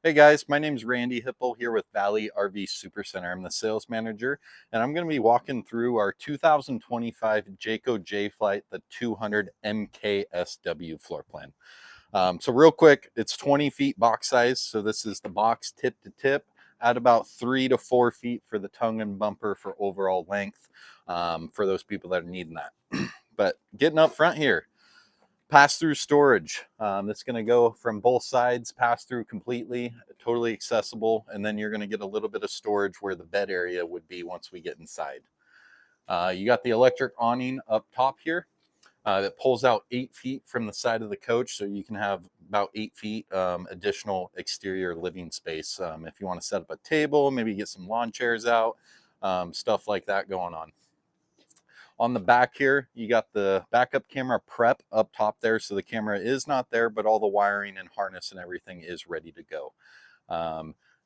Hey guys, my name is Randy Hipple here with Valley RV Supercenter. I'm the sales manager, and I'm going to be walking through our 2025 Jayco Jay Flight, the 200 MKSW floor plan. So real quick, it's 20 feet box size. So this is the box tip to tip at about 3 to 4 feet for the tongue and bumper for overall length, for those people that are needing that. But getting up front here, pass-through storage. That's going to go from both sides, pass through completely, totally accessible, and then you're going to get a little bit of storage where the bed area would be once we get inside. You got the electric awning up top here that pulls out 8 feet from the side of the coach, so you can have about 8 feet additional exterior living space if you want to set up a table, maybe get some lawn chairs out, stuff like that going on. On the back here, you got the backup camera prep up top there. So the camera is not there, but all the wiring and harness and everything is ready to go.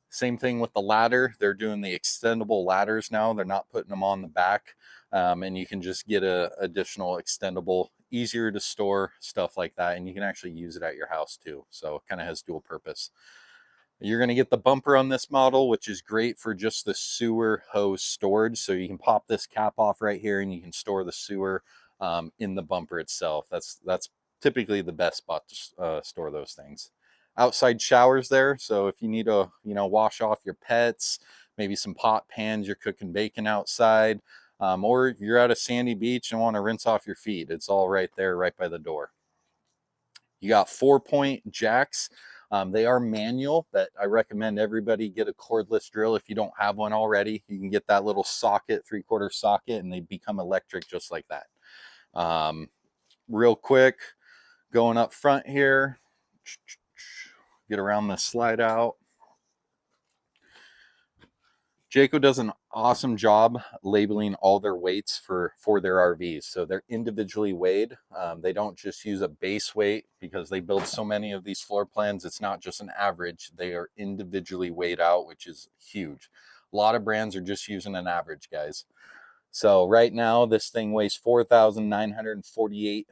Same thing with the ladder. They're doing the extendable ladders now. They're not putting them on the back. And you can just get a additional extendable, easier to store, stuff like that. And you can actually use it at your house too. So it kind of has dual purpose. You're going to get the bumper on this model, which is great for just the sewer hose storage. So you can pop this cap off right here and you can store the sewer in the bumper itself. That's typically the best spot to store those things. Outside showers there. So if you need to, wash off your pets, maybe some pot pans, you're cooking bacon outside, or you're at a sandy beach and want to rinse off your feet, it's all right there, right by the door. You got 4-point jacks. They are manual, but I recommend everybody get a cordless drill if you don't have one already. You can get that little socket, 3/4 socket, and they become electric just like that. Real quick, going up front here, get around the slide out. Jayco does an awesome job labeling all their weights for their RVs. So they're individually weighed. They don't just use a base weight because they build so many of these floor plans. It's not just an average. They are individually weighed out, which is huge. A lot of brands are just using an average, guys. So right now, this thing weighs 4,948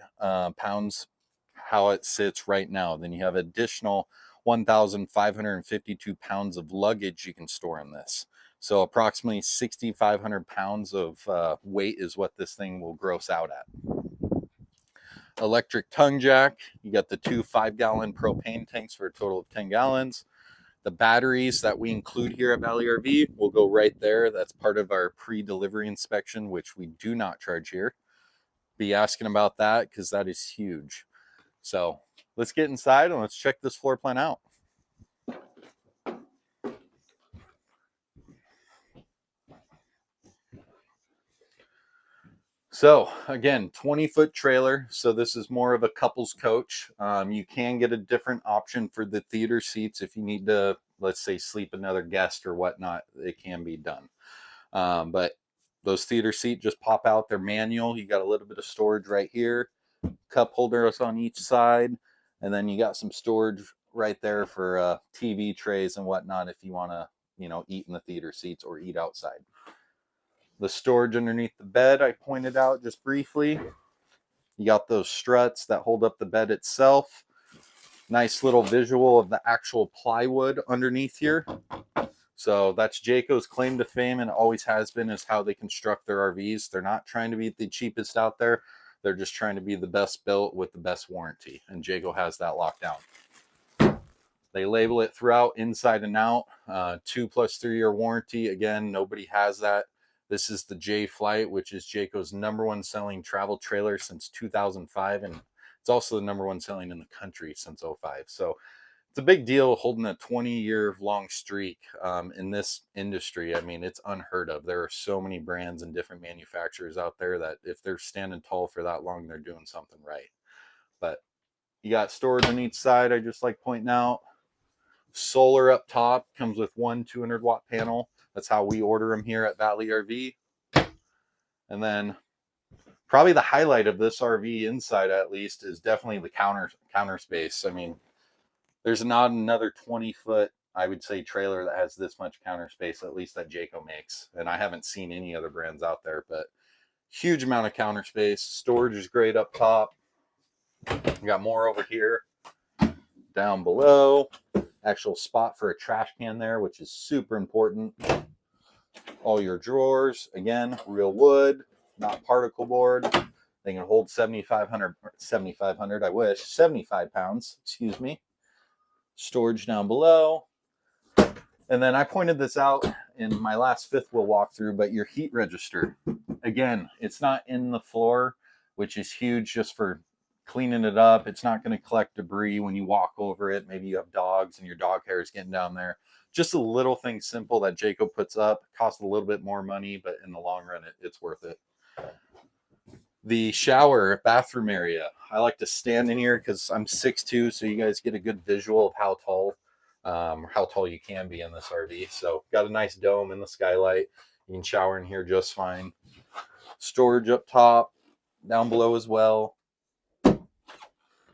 pounds, how it sits right now. Then you have additional 1,552 pounds of luggage you can store in this. So approximately 6,500 pounds of weight is what this thing will gross out at. Electric tongue jack. You got the 2 5-gallon propane tanks for a total of 10 gallons. The batteries that we include here at Valley RV will go right there. That's part of our pre-delivery inspection, which we do not charge here. Be asking about that because that is huge. So let's get inside and let's check this floor plan out. So again, 20-foot trailer. So this is more of a couple's coach. You can get a different option for the theater seats if you need to, let's say, sleep another guest or whatnot. It can be done. But those theater seats just pop out. They're manual. You got a little bit of storage right here, cup holders on each side, and then you got some storage right there for TV trays and whatnot if you want to, eat in the theater seats or eat outside. The storage underneath the bed I pointed out just briefly. You got those struts that hold up the bed itself. Nice little visual of the actual plywood underneath here. So that's Jayco's claim to fame, and always has been, is how they construct their RVs. They're not trying to be the cheapest out there. They're just trying to be the best built with the best warranty, and Jayco has that locked down. They label it throughout, inside and out. 2 + 3 year warranty. Again, nobody has that. This is the Jay Flight, which is Jayco's #1 selling travel trailer since 2005, and it's also the #1 selling in the country since 2005. So it's a big deal holding a 20-year long streak in this industry. I mean, it's unheard of. There are so many brands and different manufacturers out there that if they're standing tall for that long, they're doing something right. But you got storage on each side. I just like pointing out. Solar up top, comes with one 200-watt panel. That's how we order them here at Valley RV. And then probably the highlight of this RV inside, at least, is definitely the counter space. I mean, there's not another 20-foot, I would say, trailer that has this much counter space, at least that Jayco makes. And I haven't seen any other brands out there, but huge amount of counter space. Storage is great up top. We got more over here, down below. actual spot for a trash can there, which is super important. All your drawers, again, real wood, not particle board. They can hold 7,500, I wish, 75 pounds, excuse me. Storage down below. And then I pointed this out in my last fifth wheel walkthrough, but your heat register, again, it's not in the floor, which is huge just for cleaning it up. It's not going to collect debris when you walk over it. Maybe you have dogs and your dog hair is getting down there. Just a little thing simple that Jayco puts up. Costs a little bit more money, but in the long run, it's worth it. The shower bathroom area. I like to stand in here because I'm 6'2", so you guys get a good visual of how tall you can be in this RV. So got a nice dome in the skylight. You can shower in here just fine. Storage up top, down below as well.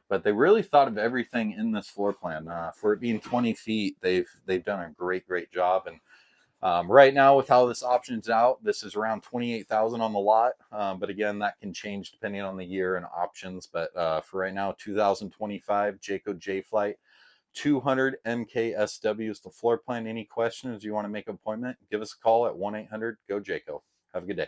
But they really thought of everything in this floor plan. For it being 20 feet, they've done a great job. And right now, with how this option's out, this is around $28,000 on the lot. But again, that can change depending on the year and options. But for right now, 2025 Jayco Jay Flight 200 MKSW is the floor plan. Any questions? You want to make an appointment? Give us a call at 1-800-GO-JAYCO. Have a good day.